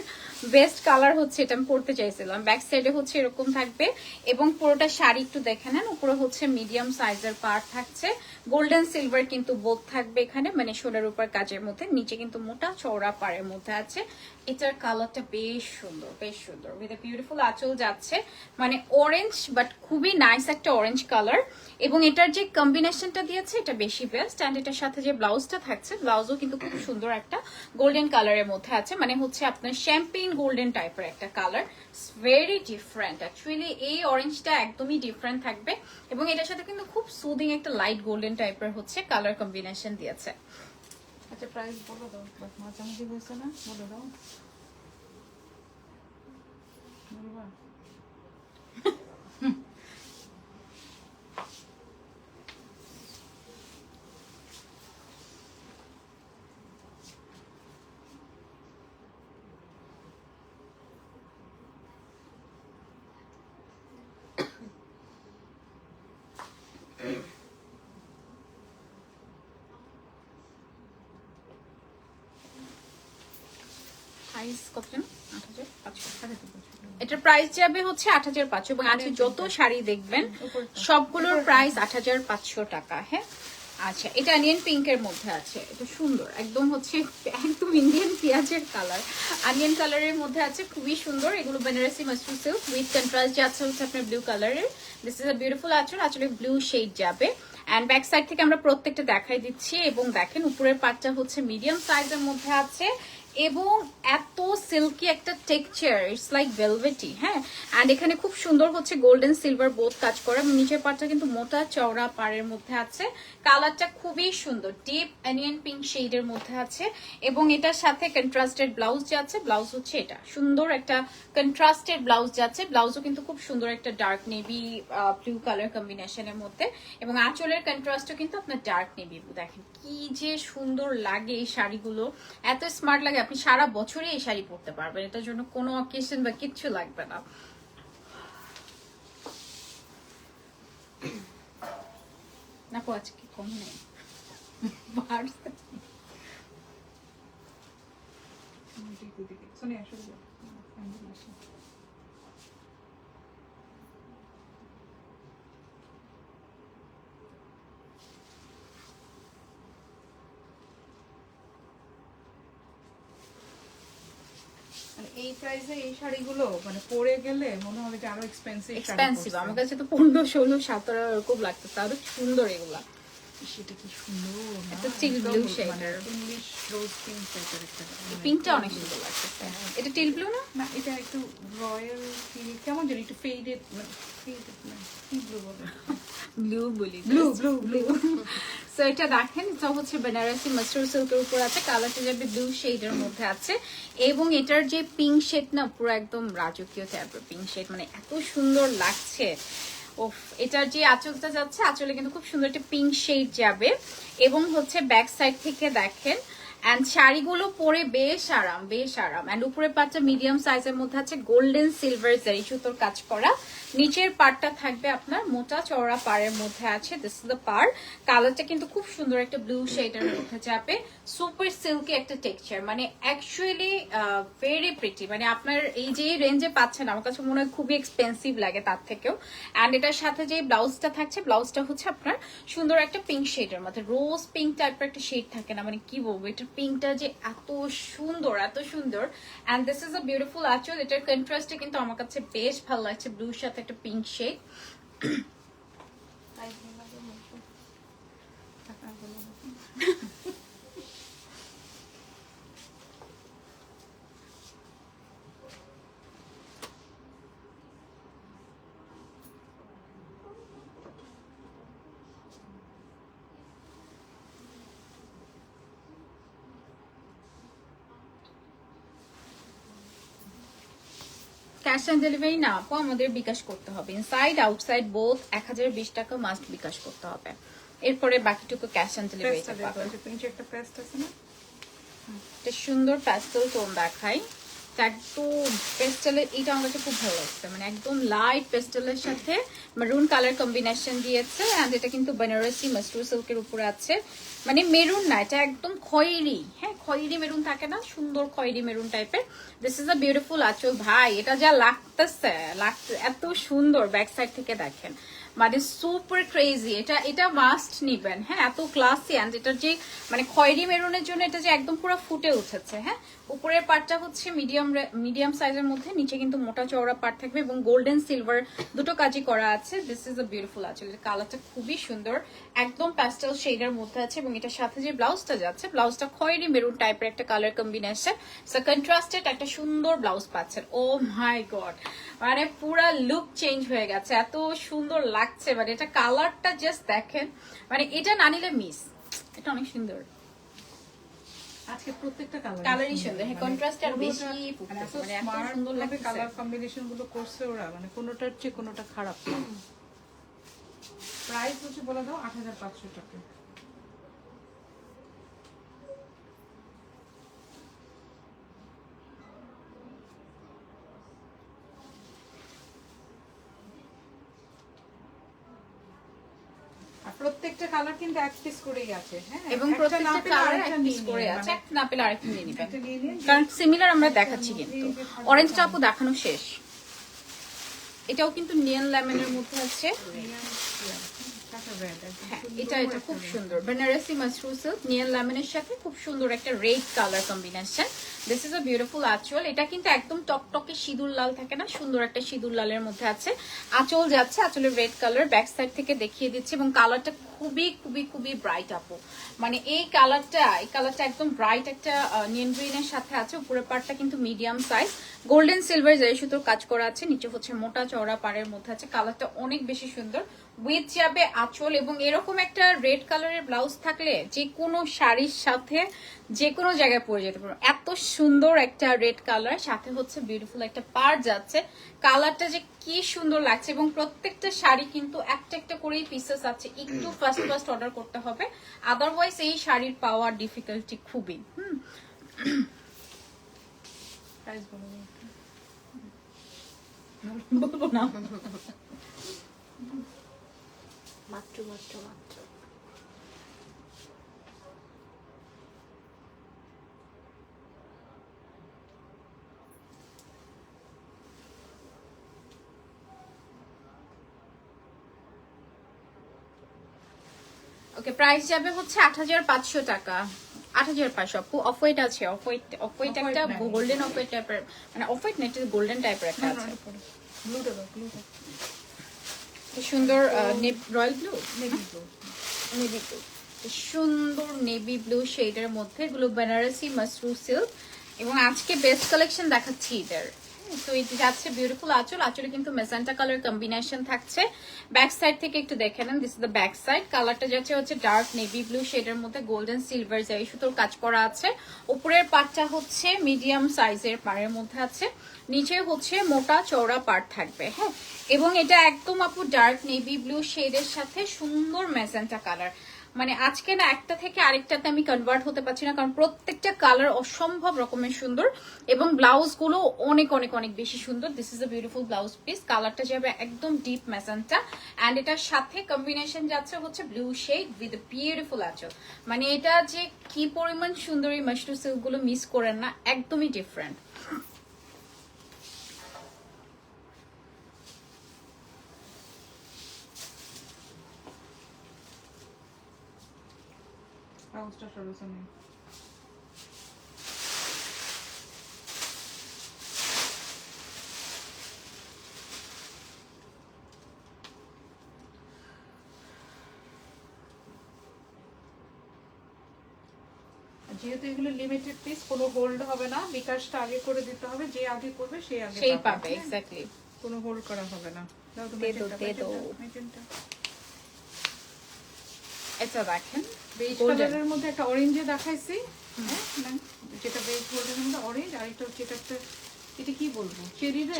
বেস্ট কালার হচ্ছে এটা, আমি পরতে চাইছিলাম। ব্যাক সাইডে হচ্ছে এরকম থাকবে এবং পুরোটা শাড়ি একটু দেখে নেন, উপরে হচ্ছে মিডিয়াম সাইজের পার্ট থাকছে, গোল্ডেন সিলভার কিন্তু বোথ থাকবে এখানে, মানে সোনার উপর কাজের মধ্যে, নিচে কিন্তু মোটা চওড়া পাড়ের মধ্যে আছে। এটার কালারটা বেশ সুন্দর, বেশ সুন্দর উইথ আ বিউটিফুল আঁচল যাচ্ছে, মানে অরেঞ্জ বাট খুবই নাইস একটা অরেঞ্জ কালার। এবং এটার যে কম্বিনেশনটা দিয়েছে এটা বেশি বেস্ট। অ্যান্ড এটার সাথে যে ব্লাউজটা থাকছে, ব্লাউজও কিন্তু খুব সুন্দর একটা গোল্ডেন কালারের মধ্যে আছে, মানে হচ্ছে আপনার শ্যাম্পেন গোল্ডেন টাইপের একটা কালার, ভেরি ডিফারেন্ট অ্যাকচুয়ালি। এই অরেঞ্জটা একদমই ডিফারেন্ট থাকবে এবং এটার সাথে কিন্তু খুব সুদিং একটা লাইট গোল্ডেন টাইপের হচ্ছে কালার কম্বিনেশন দিয়েছে। আচ্ছা প্রাইস বলে দাও, মাঝামাঝি হয়েছে না, বলে দাও বলবা। প্রাইস কত জানো? 8,500। এটার প্রাইস যাবে হচ্ছে 8,500 এবং আজকে যত শাড়ি দেখবেন সবগুলোর প্রাইস 8,500 টাকা। হ্যাঁ আচ্ছা এটা অনিয়ন পিঙ্কের মধ্যে আছে, এটা সুন্দর একদম হচ্ছে একদম ইন্ডিয়ান পেঁয়াজের কালার, অনিয়ন কালারের মধ্যে আছে, খুবই সুন্দর। এগুলো বেনারসি মাসরু সিল্ক উইথ কন্ট্রাস্ট যাচ্ছে হচ্ছে আপনার ব্লু কালারের। দিস ইজ আ বিউটিফুল আঁচল, আসলে ব্লু শেড যাবে। অ্যান্ড ব্যাক সাইড থেকে আমরা প্রত্যেকটা দেখাই দিচ্ছি এবং দেখেন উপরের পাটটা হচ্ছে মিডিয়াম সাইজের মধ্যে আছে এবং এত সিল্কি একটা টেক্সচার, ইটস লাইক ভেলভেটি। হ্যাঁ অ্যান্ড এখানে খুব সুন্দর হচ্ছে গোল্ডেন সিলভার বোথ কাজ করে এবং নিচের পাটটা কিন্তু মোটা চওড়া পাড়ের মধ্যে আছে। কালারটা খুবই সুন্দর, ডিপ অনিয়ন পিঙ্ক শেডের মধ্যে আছে এবং এটার সাথে কন্ট্রাস্টেড ব্লাউজ যাচ্ছে। ব্লাউজ হচ্ছে এটা সুন্দর একটা কন্ট্রাস্টেড ব্লাউজ যাচ্ছে, ব্লাউজও কিন্তু খুব সুন্দর একটা ডার্ক নেভি ব্লু কালার কম্বিনেশনের মধ্যে এবং আঁচলের কন্ট্রাস্টও কিন্তু আপনার ডার্ক নেভি ব্লু। দেখেন কি যে সুন্দর লাগে এই শাড়িগুলো, এত স্মার্ট লাগে, আপনি সারা বছরই এই শাড়ি পরতে পারবেন, এটার জন্য কোনো অকেশন বা কিচ্ছু লাগবে না। না পো আজকে কম নেই সোনিয়া শুরু করো। মানে এই প্রাইসে এই শাড়িগুলো মানে পরে গেলে মনে হবে যে আরো এক্সপেন্সিভ এক্সপেন্সিভ, আমার কাছে তো 15, 16, 17 এরকম লাগতেছে, আরো সুন্দর এগুলা। সেটা কি সুন্দর না, একটা টিল ব্লু মানে শেডের, ইংলিশ রোজ পিঙ্ক টাইপের একটা পিঙ্কটা অনেক সুন্দর লাগতেছে। এটা টিল ব্লু না? না, এটা একটু রয়্যাল কেমন জানি একটু ফেডেড, কি ব্লু বলে, ব্লু বলি, ব্লু ব্লু ব্লু। সো এটা দেখেন, এটা হচ্ছে বেনারসি মাস্টার সিল্কের উপর আছে, কালারটা যাবে ব্লু শেডের মধ্যে আছে, এবং এটার যে পিঙ্ক শেড না পুরো একদম রাজকীয় টাইপের পিঙ্ক শেড, মানে এত সুন্দর লাগছে। ওফ, এটার যে আঁচলটা যাচ্ছে, আঁচলে কিন্তু খুব সুন্দর একটা পিঙ্ক শেড যাবে, এবং হচ্ছে ব্যাক সাইড থেকে দেখেন। অ্যান্ড শাড়িগুলো পরে বেশ আরাম, বেশ আরাম। অ্যান্ড উপরের পাটটা মিডিয়াম সাইজের মধ্যে আছে গোল্ডেন সিলভার জারি সুতোর কাজ করা, নিচের পাড়টা থাকবে আপনার মোটা চওড়া পাড়ের মধ্যে আছে। দিস ইজ দ্য পাড়। কালারটা কিন্তু খুব সুন্দর একটা ব্লু শেডের মধ্যে যাবে, সুপার সিল্কি একটা টেক্সচার, মানে অ্যাকচুয়ালি ভেরি প্রিটি। মানে আপনার এই যে রেঞ্জে পাচ্ছেন, আমার কাছে মনে হয় খুবই এক্সপেন্সিভ লাগে তার থেকেও। অ্যান্ড এটার সাথে যে ব্লাউজটা থাকছে, ব্লাউজটা হচ্ছে আপনার সুন্দর একটা পিঙ্ক শেডের মধ্যে, রোজ পিঙ্ক টাইপের একটা শেড থাকে না, মানে কি বলবো, এটার পিঙ্কটা যে এত সুন্দর, এত সুন্দর। And this is a beautiful আঁচল। এটার কন্ট্রাস্টে কিন্তু আমার কাছে বেশ ভালো লাগছে, ব্লুর সাথে একটা pink shade. Cash on delivery না আপু, আমাদের বিকাশ করতে হবে, ইনসাইড আউটসাইড বোথ 1020 টাকা মাস্ট বিকাশ করতে হবে, এরপরে বাকিটুকু ক্যাশ অন ডেলিভারি পাবেন। একটা পেস্ট আছে না, একটা সুন্দর প্যাস্টেল টোন দেখাই, একদম পেস্টেলের, এটা আমার কাছে খুব ভালো লাগছে, মানে একদম লাইট পেস্টেলের সাথে মেরুন কালার কম্বিনেশন দিয়েছে। অ্যান্ড এটা কিন্তু বেনারসি মাস্টার সিল্কের উপরে আছে, মানে মেরুন না, এটা একদম খয়েরি, হ্যাঁ খয়েরি মেরুন থাকে না, সুন্দর খয়েরি মেরুন টাইপের। দিস ইজ আ বিউটিফুল আঁচল। ভাই এটা যা লাগতেছে, এত সুন্দর, ব্যাক সাইড থেকে দেখেন, মানে সুপার ক্রেজি। এটা মাস্ট নিবেন, হ্যাঁ এত ক্লাসি। অ্যান্ড এটার যে মানে খয়েরি মেরুনের জন্য এটা যে একদম পুরো ফুটে উঠেছে। হ্যাঁ, উপরের পার্টটা হচ্ছে মিডিয়াম সাইজের মধ্যে, নিচে কিন্তু মোটা চওড়া পার্ট থাকবে, এবং গোল্ডেন সিলভার দুটো কাজই করা আছে। দিস ইজ আ বিউটিফুল আঁচল। কালারটা খুবই সুন্দর, একদম প্যাস্টেল শেডের মধ্যে আছে, এবং এটার সাথে যে ব্লাউজটা যাচ্ছে, ব্লাউজটা খয়েরি মেরুন টাইপের একটা কালার কম্বিনেশন, সো কন্ট্রাস্টেড একটা সুন্দর ব্লাউজ পাচ্ছেন। ও মাই গড, মানে পুরা লুক চেঞ্জ হয়ে গেছে, এত সুন্দর লাগছে। মানে এটা কালারটা জাস্ট দেখেন, মানে এটা না নিলে মিস, এটা অনেক সুন্দর। আজকে প্রত্যেকটা কালারই সুন্দর, হ্যাঁ কন্ট্রাস্ট আর বেশি ফুটতেছে, মানে এত সুন্দর লাগে লাগছে। কালার কম্বিনেশন গুলো করছে ওরা, মানে কোনোটার চেয়ে কোনোটা খারাপ না। প্রাইস হচ্ছে বলে দাও 8500 টাকা। প্রত্যেকটা কালার কিন্তু এক পিস করেই আছে, হ্যাঁ, এবং প্রত্যেকটা কালার এক পিস করে আছে, একটা না পেলে আরেকটা নিয়ে নিবেন, কারণ সিমিলার আমরা দেখাচ্ছি কিন্তু। অরেঞ্জটা আপু দেখানো শেষ। এটাও কিন্তু নিয়ন লেমনের মধ্যে আছে, হ্যাঁ এটা খুব সুন্দর, বেনারসি মাশরুম সিল্ক নিয়ন লেমনের সাথে খুব সুন্দর একটা red colour combination. This is a beautiful আঁচল। এটা কিন্তু একদম টকটকে সিঁদুর লাল থাকে না, সুন্দর একটা সিঁদুর লালের মধ্যে আছে। আঁচল যাচ্ছে, আঁচলের রেড কালার, ব্যাক সাইড থেকে দেখিয়ে দিচ্ছে, এবং কালারটা খুবই খুবই খুবই ব্রাইট আপু। মানে এই কালারটা একদম ব্রাইট একটা নিয়ন গ্রিনের সাথে আছে। উপরের পার্টটা কিন্তু মিডিয়াম সাইজ, গোল্ডেন সিলভার জারি সুতোর কাজ করা আছে, নিচে হচ্ছে মোটা চওড়া পাড়ের মধ্যে আছে। কালারটা অনেক বেশি সুন্দর, উইথ যাবে আঁচল, এবং এরকম একটা রেড কালারের ব্লাউজ থাকলে যে কোনো শাড়ির সাথে যে কোনো জায়গায় পরে যেতে পারবো। এত সুন্দর একটা রেড কালার, সাথে হচ্ছে বিউটিফুল একটা পাড় যাচ্ছে। কালারটা যে কি সুন্দর লাগছে, এবং প্রত্যেকটা শাড়ি কিন্তু একটা একটা করেই পিসেস আছে, একটু ফার্স্ট অর্ডার করতে হবে, আদারওয়াইজ এই শাড়ির পাওয়ার ডিফিকাল্টি খুবই। বলবো না, মাত্র মাত্র মাত্র ওকে, প্রাইস যাবে হচ্ছে 8500 টাকা। 8500 আপু। অফ হোয়াইট আছে, অফ হোয়াইট Off-white একটা নাই। গোল্ডেন অফ হোয়াইট টাইপের, মানে অফ হোয়াইট না, এটা গোল্ডেন টাইপের একটা আছে। ব্লুটা কি সুন্দর royal blue, navy blue. Navy blue, সুন্দর নেভি ব্লু শেডের মধ্যে, এগুলো বেনারসি মাসরু সিল্ক। এবং আজকে বেস্ট কালেকশন দেখাচ্ছি এটার। তো এটা যাচ্ছে বিউটিফুল আঁচল, আঁচলে কিন্তু মেজেন্টা কালার কম্বিনেশন থাকছে। ব্যাক সাইড থেকে একটু দেখে নেন, this is the back side. কালারটা যাচ্ছে হচ্ছে ডার্ক নেভি ব্লু শেডের মধ্যে, গোল্ডেন সিলভার জারি সুতোর কাজ করা আছে। উপরের পাটটা হচ্ছে মিডিয়াম সাইজের পাড়ের মধ্যে আছে, নিচে হচ্ছে মোটা চওড়া পাট থাকবে। হ্যাঁ, এবং এটা একদম আপু ডার্ক নেভি ব্লু শেডের সাথে সুন্দর মেজেন্টা কালার। মানে আজকে না একটা থেকে আরেকটাতে আমি কনভার্ট হতে পারছি না, কারণ প্রত্যেকটা কালার অসম্ভব রকমের সুন্দর এবং ব্লাউজ গুলো অনেক অনেক অনেক বেশি সুন্দর। This is a beautiful blouse piece. কালারটা যাবে একদম ডিপ মেজেন্টা, অ্যান্ড এটার সাথে কম্বিনেশন যাচ্ছে হচ্ছে ব্লু শেড উইথ বিউটিফুল আঁচল। মানে এটা যে কি পরিমাণ সুন্দর, এই মাশরু সিল্ক গুলো মিস করেন না, একদমই ডিফারেন্ট। ব্লাউজটা সরুন নেই। যেহেতু এগুলো লিমিটেড পিস, কোনো হোল্ড হবে না, বিকাশটা আগে করে দিতে হবে, যে আগে করবে সে আগে সেই পাবে। পাবে, এক্স্যাক্টলি। কোনো হোল্ড করা হবে না। দাও তো দে দো, মেজেন্টা, দে দো। মেজেন্টা। এটা দেখেন বেজ Golden. কালারের মধ্যে একটা অরেঞ্জে দেখাইছি, হ্যাঁ না, যেটা বেজ গোল্ডের মধ্যে অরেঞ্জ, আর এটা হচ্ছে, এটা একটা, এটা কি বলবো, চেরি রেড,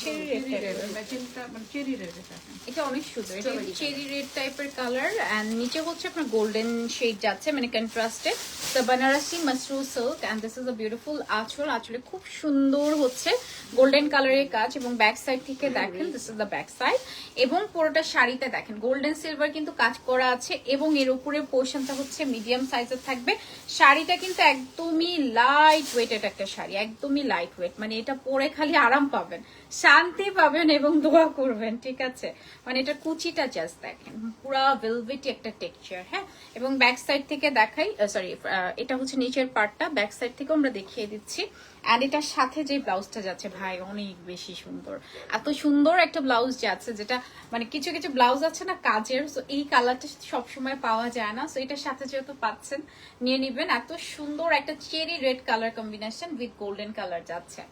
চেরি রেড টাইপের। মেজেন্টা মানে চেরি রেড। এটা এটা অনেক সুন্দর, এটা Strawberry চেরি রেড টাইপের কালার, এন্ড নিচে হচ্ছে আপনার গোল্ডেন শেড যাচ্ছে, মানে কন্ট্রাস্টে। The Banarasi মাসরু silk, and this is a beautiful আঁচল। আঁচলে খুব সুন্দর হচ্ছে গোল্ডেন কালারের কাজ, এবং ব্যাক সাইড থেকে দেখেন, this is the back side. এবং পুরোটা শাড়িতে দেখেন গোল্ডেন সিলভার কিন্তু কাজ করা আছে, এবং এর উপরে পোর্শনটা হচ্ছে মিডিয়াম সাইজের থাকবে। শাড়িটা কিন্তু একদমই লাইট ওয়েটেড একটা শাড়ি, একদমই লাইট ওয়েট। মানে এটা পরে খালি আরাম পাবেন, শান্তি পাবেন এবং দোয়া করবেন, ঠিক আছে। মানে এটা কুচিটা জাস্ট দেখেন, পুরা ভেলভেটি একটা টেক্সচার। হ্যাঁ, এবং ব্যাক সাইড থেকে দেখাই, সরি, এটা হচ্ছে নিচের পার্টটা, ব্যাক সাইড থেকে আমরা দেখিয়ে দিচ্ছি। অ্যান্ড এটার সাথে যে ব্লাউজটা যাচ্ছে ভাই অনেক বেশি সুন্দর, এত সুন্দর একটা ব্লাউজ যাচ্ছে, যেটা মানে কিছু কিছু ব্লাউজ আছে না কাজের, সো এই কালারটা সবসময় পাওয়া যায় না। সো এটার সাথে যেহেতু পাচ্ছেন, নিয়ে নিবেন। এত সুন্দর একটা cherry red colour combination with golden colour যাচ্ছে।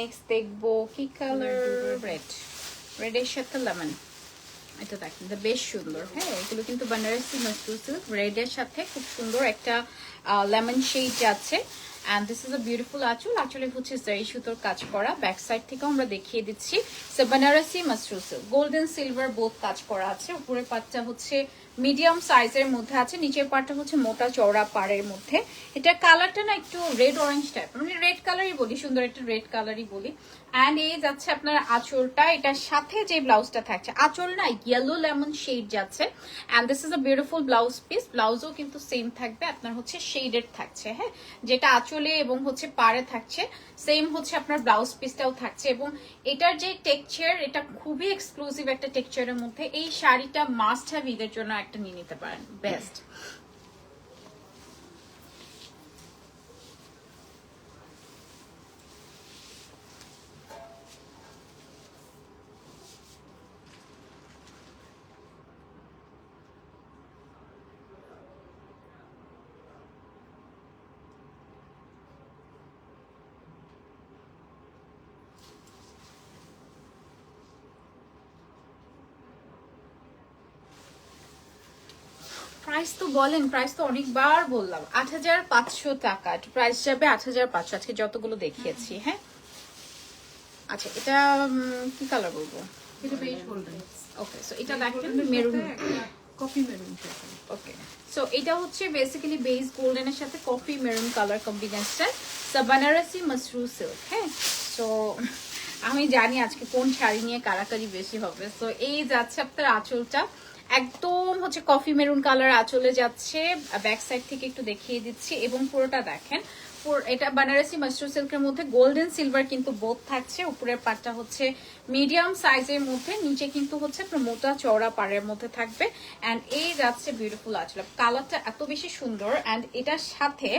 নেক্সট দেখবো কি কালার, রেড, রেডের সাথে লেমন। এটা দেখেন, এটা বেশ সুন্দর। হ্যাঁ, এগুলো কিন্তু বানারসি মাসরু সিল্ক, রেডের সাথে খুব সুন্দর একটা লেমন শেড যাচ্ছে। And this is a beautiful আঁচল। আঁচলে হচ্ছে জারি সুতোর কাজ করা, ব্যাক সাইড থেকেও আমরা দেখিয়ে দিচ্ছি। So Banarasi মাসরু silk, golden silver both কাজ করা আছে। উপরের পাটটা হচ্ছে মিডিয়াম সাইজের মধ্যে আছে, নিচের পাটটা হচ্ছে মোটা চওড়া পাড়ের মধ্যে। এটা কালারটা না একটু রেড অরেঞ্জ টাইপ, মানে রেড কালারই বলি, সুন্দর একটা রেড কালারই বলি। অ্যান্ড এই যাচ্ছে আপনার আঁচলটা, এটার সাথে যে ব্লাউজটা থাকছে, আঁচল না ইয়েলো লেমন শেড যাচ্ছে। And this is a beautiful blouse piece. ব্লাউজও কিন্তু সেম থাকবে, আপনার হচ্ছে শেডেড থাকছে। হ্যাঁ, যেটা আঁচলে এবং হচ্ছে পাড়ে থাকছে, সেম হচ্ছে আপনার ব্লাউজ পিসটাও থাকছে। এবং এটার যে টেক্সচার, এটা খুবই এক্সক্লুসিভ একটা টেক্সচারের মধ্যে। এই শাড়িটা মাস্ট হ্যাভ ঈদের জন্য একটা নিয়ে নিতে পারেন, বেস্ট। প্রাইস তো বলেন, প্রাইস তো অনেকবার বললাম, 8500 টাকা প্রাইস যাবে, 8500 আজকে যতগুলো দেখিয়েছি। হ্যাঁ, আচ্ছা, এটা কি কালার বলবো? এটা বেজ গোল্ডেন। ওকে, সো এটা দেখেন মেরুন, কফি মেরুন টাইপের। ওকে, সো এটা হচ্ছে বেসিক্যালি বেস গোল্ডেনের সাথে coffee maroon colour combination, Banarasi মাসরু silk. হ্যাঁ, সো আমি জানি আজকে কোন শাড়ি নিয়ে কারাকারি বেশি হবে। সো এই যাচ্ছে আপনার আঁচলটা, একদম হচ্ছে কফি মেরুন কালার আঁচলে যাচ্ছে। ব্যাক সাইড থেকে একটু দেখিয়ে দিচ্ছি এবং পুরোটা দেখেন। এটা বানারসি মাসরু সিল্কের মধ্যে গোল্ডেন সিলভার কিন্তু বোথ থাকছে। উপরের পাটটা হচ্ছে মিডিয়াম সাইজের মধ্যে, নিচে কিন্তু হচ্ছে আপনার মোটা চওড়া পাড়ের মধ্যে থাকবে। অ্যান্ড এই যাচ্ছে বিউটিফুল আঁচল, কালারটা এত বেশি সুন্দর। অ্যান্ড এটার সাথে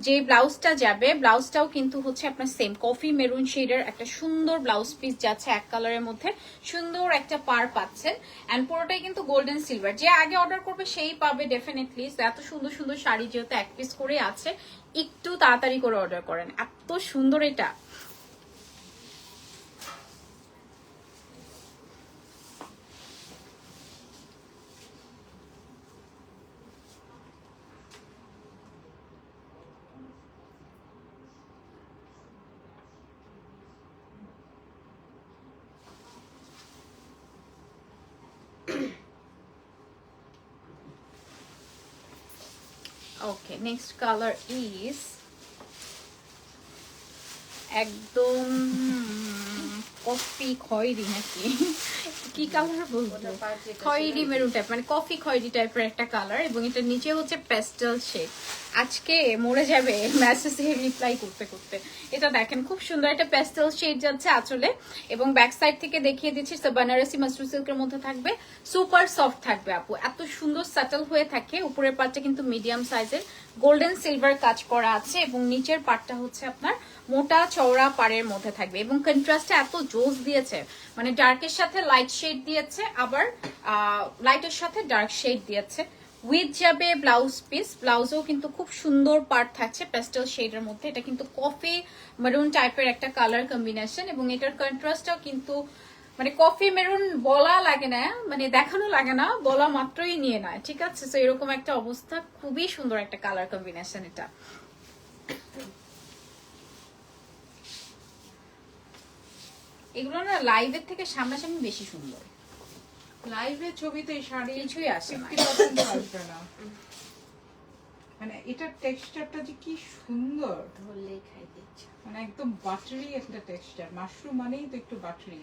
যে ব্লাউজটা যাবে, ব্লাউজটাও কিন্তু হচ্ছে আপনার সেম কফি মেরুন শেডের একটা সুন্দর ব্লাউজ পিস যাচ্ছে, এক কালারের মধ্যে সুন্দর একটা পার পাচ্ছেন। অ্যান্ড পুরোটাই কিন্তু গোল্ডেন সিলভার। যে আগে অর্ডার করবে সেই পাবে ডেফিনেটলি। এত সুন্দর সুন্দর শাড়ি যেহেতু এক পিস করে আছে, একটু তাড়াতাড়ি করে অর্ডার করেন, এত সুন্দর এটা। Okay, next color is একদম কফি খয়েরি নাকি কি কালার বলবো, খয়েরি মেরুন টাইপ, মানে কফি খয়েরি টাইপের একটা কালার। এবং এটা নিচে হচ্ছে প্যাস্টেল শেড। আজকে মরে যাবে মেসেজে রিপ্লাই করতে করতে। এটা দেখেন খুব সুন্দর একটা প্যাস্টেল শেড যাচ্ছে আঁচলে। এবং ব্যাক সাইড থেকে দেখিয়ে দিচ্ছি, বানারসি মাসরু সিল্কের মধ্যে থাকবে, সুপার সফট থাকবে আপু, এত সুন্দর সাটল হয়ে থাকে। উপরের পাটটা কিন্তু মিডিয়াম সাইজের গোল্ডেন সিলভার কাজ করা আছে এবং নিচের পাটটা হচ্ছে আপনার মোটা চওড়া পাড়ের মধ্যে থাকবে। এবং কন্ট্রাস্টে এত জোস দিয়েছে, মানে ডার্কের সাথে লাইট শেড দিয়েছে, আবার লাইটের সাথে ডার্ক শেড দিয়েছে। উইথ যাবে ব্লাউজ পিস, ব্লাউজেও কিন্তু খুব সুন্দর পার্ট থাকছে প্যাস্টেল শেডের মধ্যে। এটা কিন্তু কফি মেরুন টাইপের একটা কালার কম্বিনেশন এবং এটার কন্ট্রাস্টটাও কিন্তু মানে কফি মেরুন বলা লাগে না, মানে দেখানো লাগে না, বলা মাত্রই নিয়ে নেয়, ঠিক আছে। তো এরকম একটা অবস্থা, খুবই সুন্দর একটা কালার কম্বিনেশন এটা। এগুলো না লাইভের থেকে সামনাসামনি বেশি সুন্দর। লাইভে ছবিতে এই শাড়ি কিছুই আসে না। 50% আসবে না। মানে এটার টেক্সচারটা যে কি সুন্দর, ধরলেই খাই দিচ্ছে। মানে একদম বাটারি একটা টেক্সচার। মাশরুম মানেই তো একটু বাটারি,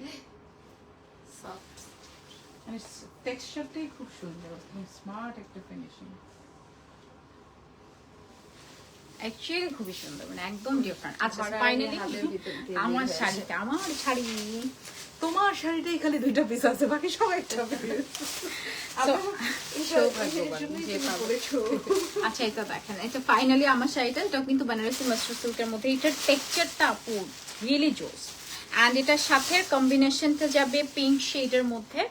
সফট। মানে টেক্সচারটাই খুব সুন্দর, স্মার্ট একটা ফিনিশিং। অ্যাকচুয়ালি খুবই সুন্দর, মানে একদম ডিফারেন্ট। আচ্ছা ঘরে ফাইনালি হাতের ভিতর দিয়ে আমার বের শাড়িটা, আমার শাড়ি, তোমার শাড়িটাই খালি 2টা পিস আছে, বাকি সবাই একটা পিস। আচ্ছা এটা দেখেন, এটা ফাইনালি আমার শাড়িটা, এটা কিন্তু বানারসি মাসরু সিল্কের মধ্যে। এটার টেক্সচারটা আপু রিয়েলি জোস। অ্যান্ড এটার সাথে কম্বিনেশনটা যাবে পিঙ্ক শেডের মধ্যে,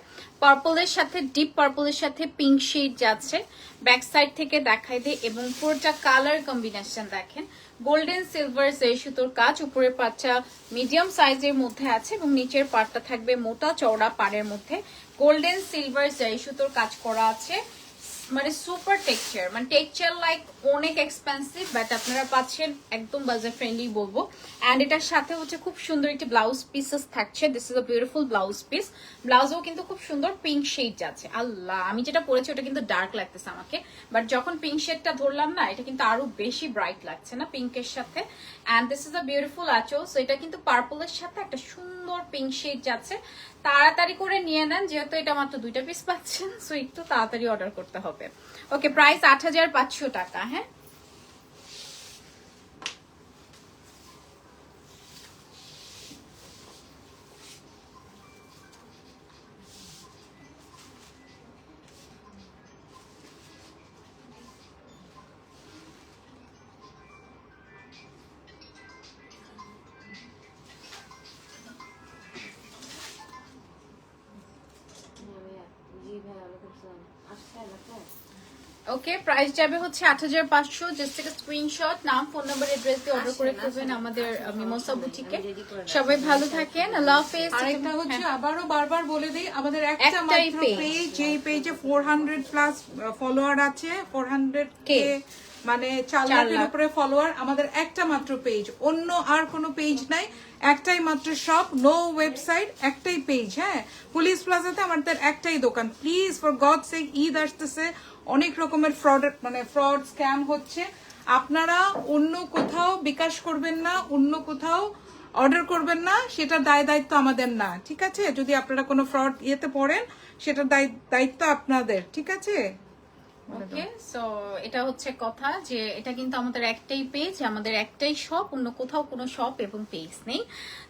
পার্পলের সাথে ডিপ পার্পলের সাথে পিঙ্ক শেড যাচ্ছে। ব্যাক সাইড থেকে দেখাই দিই এবং পুরোটা কালার কম্বিনেশন দেখেন, গোল্ডেন সিলভার জরি সুতোর কাজ। উপরের পাটটা মিডিয়াম সাইজের মধ্যে আছে এবং নিচের পাটটা থাকবে মোটা চওড়া পাড়ের মধ্যে গোল্ডেন সিলভার জরি সুতোর কাজ করা আছে। মানে সুপার টেক্সচার, মানে টেক্সচার লাইক অনেক এক্সপেন্সিভ, বাট আপনারা পাচ্ছেন একদম বাজার ফ্রেন্ডলি বলবো। অ্যান্ড এটার সাথে হচ্ছে খুব সুন্দর একটি ব্লাউজ পিসেস থাকছে। This is a beautiful blouse piece. ব্লাউজও কিন্তু খুব সুন্দর পিঙ্ক শেড যাচ্ছে। আল্লাহ, আমি যেটা পরেছি ওটা কিন্তু ডার্ক লাগতেছে আমাকে, বাট যখন পিঙ্ক শেডটা ধরলাম না, এটা কিন্তু আরো বেশি ব্রাইট লাগছে না পিঙ্কের সাথে। And this is a beautiful আঁচল। সো এটা কিন্তু পার্পলের সাথে একটা সুন্দর পিঙ্ক শেড যাচ্ছে। তাড়াতাড়ি করে নিয়ে নেন, যেহেতু এটা মাত্র 2টা পিস পাচ্ছেন, সো একটু তাড়াতাড়ি অর্ডার করতে হবে। ওকে, প্রাইস 8500 টাকা। হ্যাঁ, ওকে, প্রাইস যাবে হচ্ছে 8500। জাস্ট একটা স্ক্রিনশট, নাম, ফোন নাম্বার, অ্যাড্রেস দিয়ে অর্ডার করে ফেলবেন আমাদের মিমোসা বুটিকে। সবাই ভালো থাকেন, আল্লাহ হাফেজ। আরেকটা হচ্ছে আবারও বারবার বলে দেই, আমাদের একটা মাত্র পেজ, যেই পেজে 400 প্লাস ফলোয়ার আছে, 400K মানে 4 লাখের উপরে ফলোয়ার, আমাদের একটা মাত্র পেজ, অন্য আর কোনো পেজ নাই, একটাই মাত্র শপ, নো ওয়েবসাইট, একটাই পেজ। হ্যাঁ, পুলিশ প্লাজাতে আমাদের একটাই দোকান। Please for God sake, Eid আসতেছে, অনেক রকমের ফ্রড স্ক্যাম হচ্ছে। আপনারা অন্য কোথাও বিকাশ করবেন না, অন্য কোথাও অর্ডার করবেন না, সেটা দায়িত্ব আমাদের না, ঠিক আছে? যদি আপনারা কোনো ফ্রড ইয়েতে পড়েন, সেটা দায়িত্ব আপনাদের, ঠিক আছে? ওকে, সো এটা হচ্ছে কথা যে এটা কিন্তু আমাদের একটাই পেজ, আমাদের একটাই শপ, অন্য কোথাও কোনো শপ এবং পেজ নেই।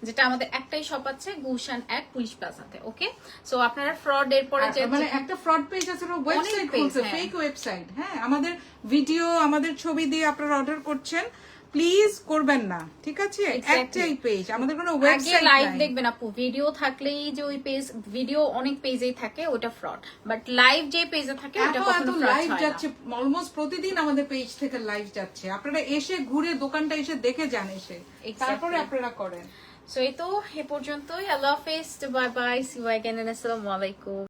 যেটা আমাদের একটাই শপ আছে গুলশান এক পুলিশ প্লাজাতে। ওকে, সো আপনারা ফ্রড এর পরে যে মানে একটা ফ্রড পেজ আছে, ওয়েবসাইট খুলছে, ফেক ওয়েবসাইট। হ্যাঁ, আমাদের ভিডিও, আমাদের ছবি দিয়ে আপনারা অর্ডার করছেন, প্লিজ করবেন না, ঠিক আছে? একটাই পেজ, আমাদের কোনো ওয়েবসাইট লাইভ নাই। দেখবেন আপু, ভিডিও থাকলেই যে ওই পেজ, ভিডিও অনেক পেজেই থাকে, ওটা ফ্রড, বাট লাইভ যে পেজে থাকে ওটা কখনো ফ্রড লাইভ হয় যাচ্ছে, না। অলমোস্ট প্রতিদিন আমাদের পেজ থেকে লাইভ যাচ্ছে। আপনারা এসে ঘুরে দোকানটা এসে দেখে যান, এসে তারপরে আপনারা করেন। সো এই তো এ পর্যন্তই। আল্লাহ হাফেজ, bye bye, see you again, আসসালামু আলাইকুম।